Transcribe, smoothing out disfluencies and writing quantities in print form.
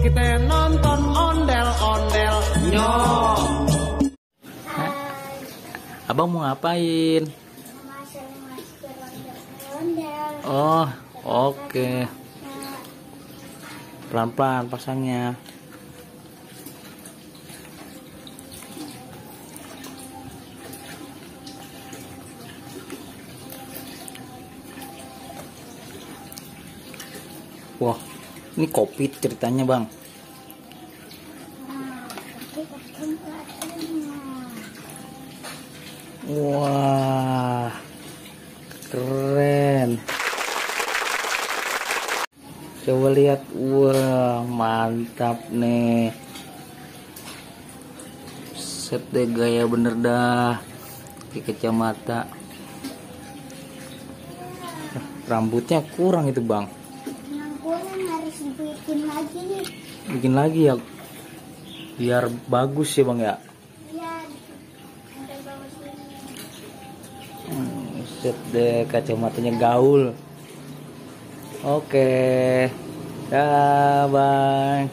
kita nonton ondel-ondel nyok. Abang mau ngapain? Oh, oke. Pelan-pelan pasangnya. Wah, ini kopi ceritanya, Bang. Wah, keren. Coba lihat, wah mantap nih. Set deh, gaya bener dah. Di kacamata. Rambutnya kurang itu, Bang. Harus dibikin lagi nih. Bikin lagi ya, biar bagus ya, Bang ya. Iya, ada bagus ini. Set deh, kacamatanya gaul. Oke, dah, Bang.